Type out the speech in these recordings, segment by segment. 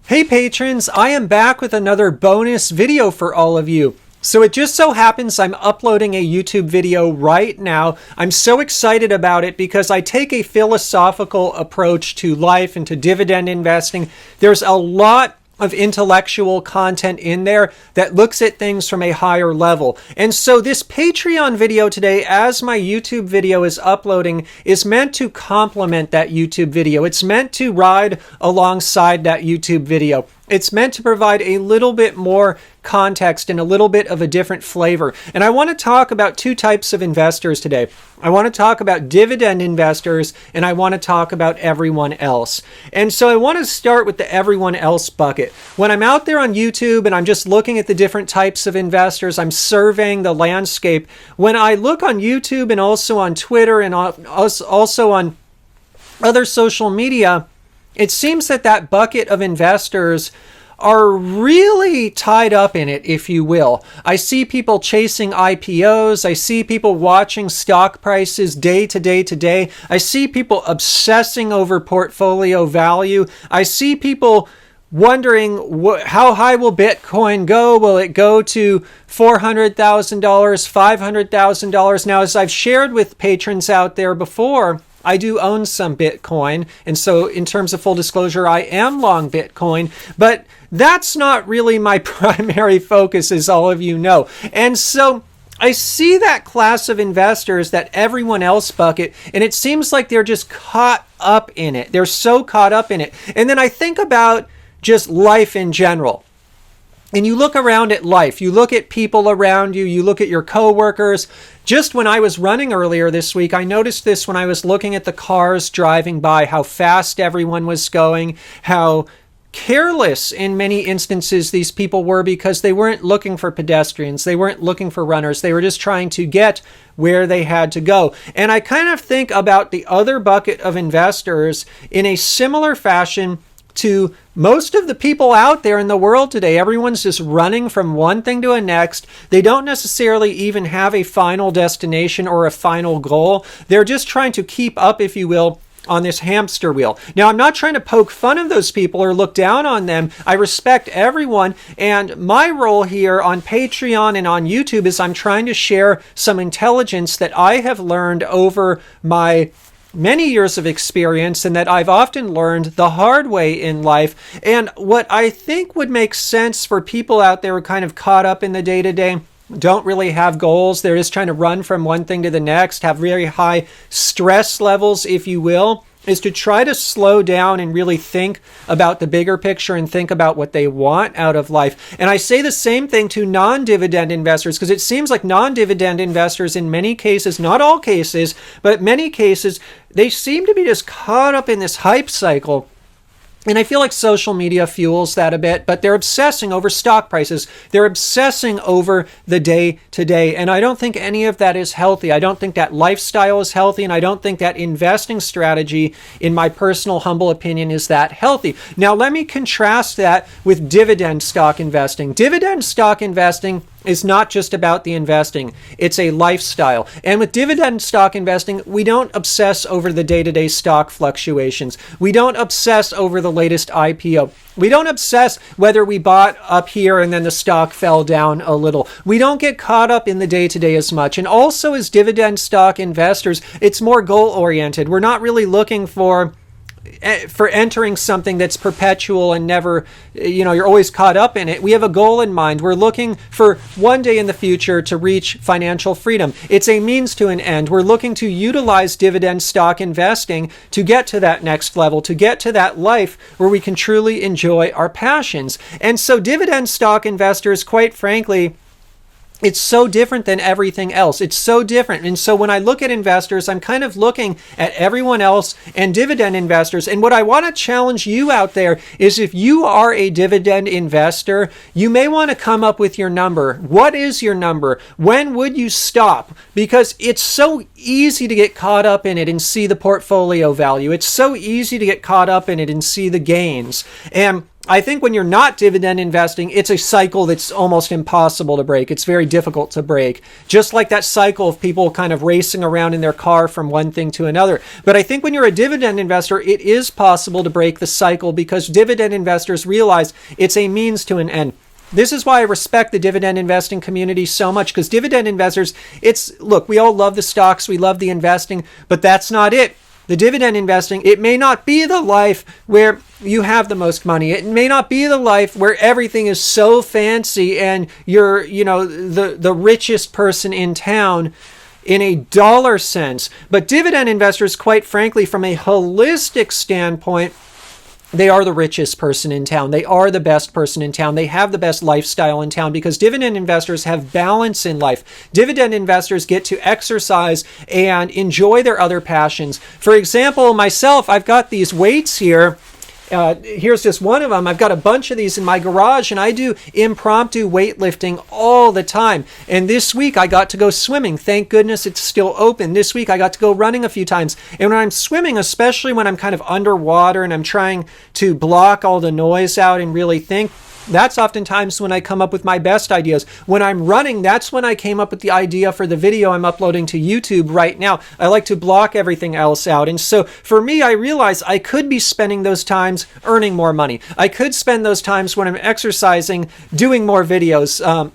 Hey patrons, I am back with another bonus video for all of you. So it just so happens I'm uploading a YouTube video right now. I'm so excited about it because I take a philosophical approach to life and to dividend investing. There's a lot of intellectual content in there that looks at things from a higher level. And so this Patreon video today, as my YouTube video is uploading, is meant to complement that YouTube video. It's meant to ride alongside that YouTube video. It's meant to provide a little bit more context and a little bit of a different flavor. And I want to talk about two types of investors today. I want to talk about dividend investors, and I want to talk about everyone else. And so I want to start with the everyone else bucket. When I'm out there on YouTube and I'm just looking at the different types of investors, I'm surveying the landscape. When I look on YouTube and also on Twitter and also on other social media, it seems that that bucket of investors are really tied up in it, if you will. I see people chasing IPOs. I see people watching stock prices day to day to day. I see people obsessing over portfolio value. I see people wondering how high will Bitcoin go? Will it go to $400,000, $500,000? Now, as I've shared with patrons out there before, I do own some Bitcoin, and so in terms of full disclosure, I am long Bitcoin, but that's not really my primary focus, as all of you know. And so I see that class of investors, that everyone else bucket, and it seems like they're just caught up in it. They're so caught up in it. And then I think about just life in general. And you look around at life, you look at people around you, you look at your coworkers. Just when I was running earlier this week, I noticed this when I was looking at the cars driving by, how fast everyone was going, how careless in many instances these people were because they weren't looking for pedestrians, they weren't looking for runners, they were just trying to get where they had to go. And I kind of think about the other bucket of investors in a similar fashion to most of the people out there in the world today. Everyone's just running from one thing to the next. They don't necessarily even have a final destination or a final goal. They're just trying to keep up, if you will, on this hamster wheel. Now, I'm not trying to poke fun of those people or look down on them. I respect everyone. And my role here on Patreon and on YouTube is I'm trying to share some intelligence that I have learned over my many years of experience and that I've often learned the hard way in life. And what I think would make sense for people out there who are kind of caught up in the day-to-day, don't really have goals, they're just trying to run from one thing to the next, have very high stress levels, if you will, is to try to slow down and really think about the bigger picture and think about what they want out of life. And I say the same thing to non-dividend investors, because it seems like non-dividend investors in many cases, not all cases, but many cases, they seem to be just caught up in this hype cycle. And I feel like social media fuels that a bit, but they're obsessing over stock prices. They're obsessing over the day to day. And I don't think any of that is healthy. I don't think that lifestyle is healthy. And I don't think that investing strategy, in my personal humble opinion, is that healthy. Now, let me contrast that with dividend stock investing. Dividend stock investing is not just about the investing. It's a lifestyle. And with dividend stock investing, we don't obsess over the day-to-day stock fluctuations. We don't obsess over the latest IPO. We don't obsess whether we bought up here and then the stock fell down a little. We don't get caught up in the day-to-day as much. And also as dividend stock investors, it's more goal-oriented. We're not really looking for entering something that's perpetual and never, you're always caught up in it. We have a goal in mind. We're looking for one day in the future to reach financial freedom. It's a means to an end. We're looking to utilize dividend stock investing to get to that next level, to get to that life where we can truly enjoy our passions. And so dividend stock investors, quite frankly, it's so different than everything else. It's so different. And so when I look at investors, I'm kind of looking at everyone else and dividend investors. And what I want to challenge you out there is, if you are a dividend investor, you may want to come up with your number. What is your number? When would you stop? Because it's so easy to get caught up in it and see the portfolio value. It's so easy to get caught up in it and see the gains. And I think when you're not dividend investing, it's a cycle that's almost impossible to break. It's very difficult to break. Just like that cycle of people kind of racing around in their car from one thing to another. But I think when you're a dividend investor, it is possible to break the cycle because dividend investors realize it's a means to an end. This is why I respect the dividend investing community so much, because dividend investors, look, we all love the stocks, we love the investing, but that's not it. The dividend investing, it may not be the life where you have the most money. It may not be the life where everything is so fancy and you're, the richest person in town in a dollar sense. But dividend investors, quite frankly, from a holistic standpoint, they are the richest person in town. They are the best person in town. They have the best lifestyle in town because dividend investors have balance in life. Dividend investors get to exercise and enjoy their other passions. For example, myself, I've got these weights here. Here's just one of them. I've got a bunch of these in my garage, and I do impromptu weightlifting all the time. And this week I got to go swimming. Thank goodness it's still open. This week I got to go running a few times. And when I'm swimming, especially when I'm kind of underwater and I'm trying to block all the noise out and really think, that's oftentimes when I come up with my best ideas. When I'm running, that's when I came up with the idea for the video I'm uploading to YouTube right now. I like to block everything else out. And so for me, I realized I could be spending those times earning more money. I could spend those times when I'm exercising, doing more videos,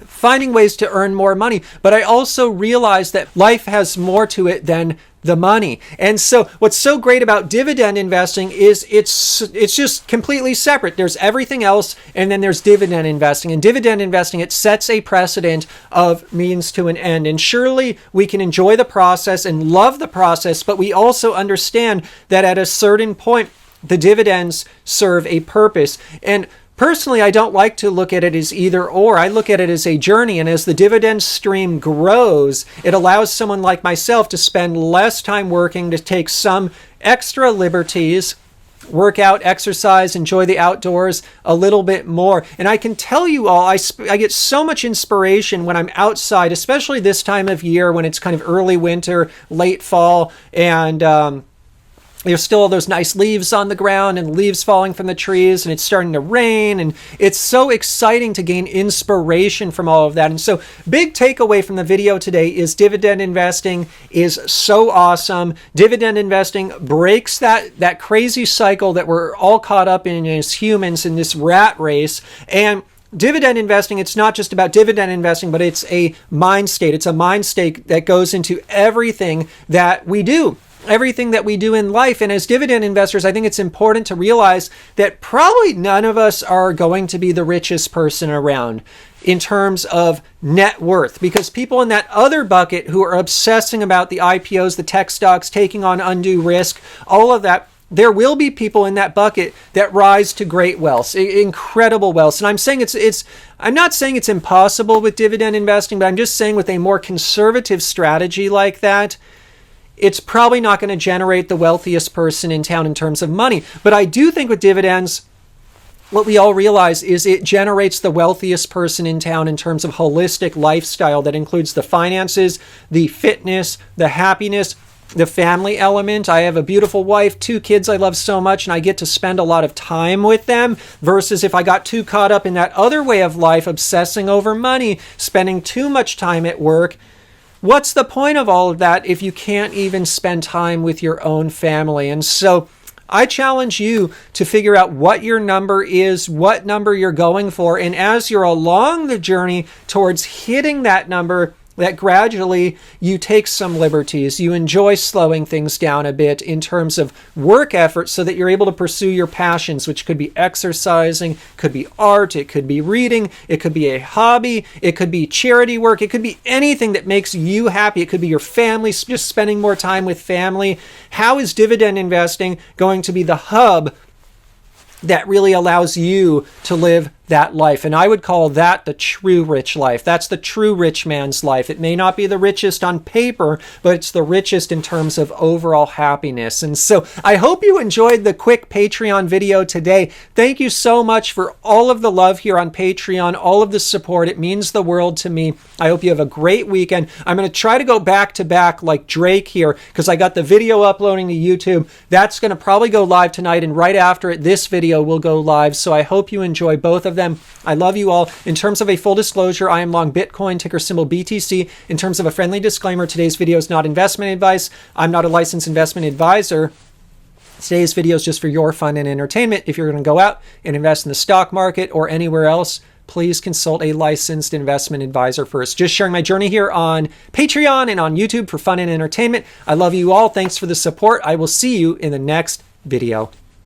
finding ways to earn more money. But I also realized that life has more to it than the money. And so what's so great about dividend investing is it's just completely separate. There's everything else, and then there's dividend investing. And dividend investing, it sets a precedent of means to an end. And surely we can enjoy the process and love the process, but we also understand that at a certain point, the dividends serve a purpose. And personally, I don't like to look at it as either or. I look at it as a journey. And as the dividend stream grows, it allows someone like myself to spend less time working, to take some extra liberties, work out, exercise, enjoy the outdoors a little bit more. And I can tell you all, I get so much inspiration when I'm outside, especially this time of year when it's kind of early winter, late fall, and there's still all those nice leaves on the ground and leaves falling from the trees, and it's starting to rain, and it's so exciting to gain inspiration from all of that. And so big takeaway from the video today is dividend investing is so awesome. Dividend investing breaks that crazy cycle that we're all caught up in as humans in this rat race. And dividend investing, it's not just about dividend investing, but it's a mind state. It's a mind state that goes into everything that we do. Everything that we do in life. And as dividend investors, I think it's important to realize that probably none of us are going to be the richest person around in terms of net worth, because people in that other bucket who are obsessing about the IPOs, the tech stocks, taking on undue risk, all of that, there will be people in that bucket that rise to great wealth, incredible wealth. And I'm saying I'm not saying it's impossible with dividend investing, but I'm just saying with a more conservative strategy like that, it's probably not going to generate the wealthiest person in town in terms of money. But I do think with dividends, what we all realize is it generates the wealthiest person in town in terms of holistic lifestyle that includes the finances, the fitness, the happiness, the family element. I have a beautiful wife, 2 kids I love so much, and I get to spend a lot of time with them, versus if I got too caught up in that other way of life, obsessing over money, spending too much time at work. What's the point of all of that if you can't even spend time with your own family? And so I challenge you to figure out what your number is, what number you're going for. And as you're along the journey towards hitting that number, that gradually you take some liberties. You enjoy slowing things down a bit in terms of work effort so that you're able to pursue your passions, which could be exercising, could be art, it could be reading, it could be a hobby, it could be charity work, it could be anything that makes you happy. It could be your family, just spending more time with family. How is dividend investing going to be the hub that really allows you to live that life. And I would call that the true rich life. That's the true rich man's life. It may not be the richest on paper, but it's the richest in terms of overall happiness. And so I hope you enjoyed the quick Patreon video today. Thank you so much for all of the love here on Patreon, all of the support. It means the world to me. I hope you have a great weekend. I'm going to try to go back to back like Drake here because I got the video uploading to YouTube. That's going to probably go live tonight, and right after it, this video will go live. So I hope you enjoy both of them. I love you all. In terms of a full disclosure, I am long Bitcoin, ticker symbol BTC. In terms of a friendly disclaimer, today's video is not investment advice. I'm not a licensed investment advisor. Today's video is just for your fun and entertainment. If you're going to go out and invest in the stock market or anywhere else, please consult a licensed investment advisor first. Just sharing my journey here on Patreon and on YouTube for fun and entertainment. I love you all. Thanks for the support. I will see you in the next video.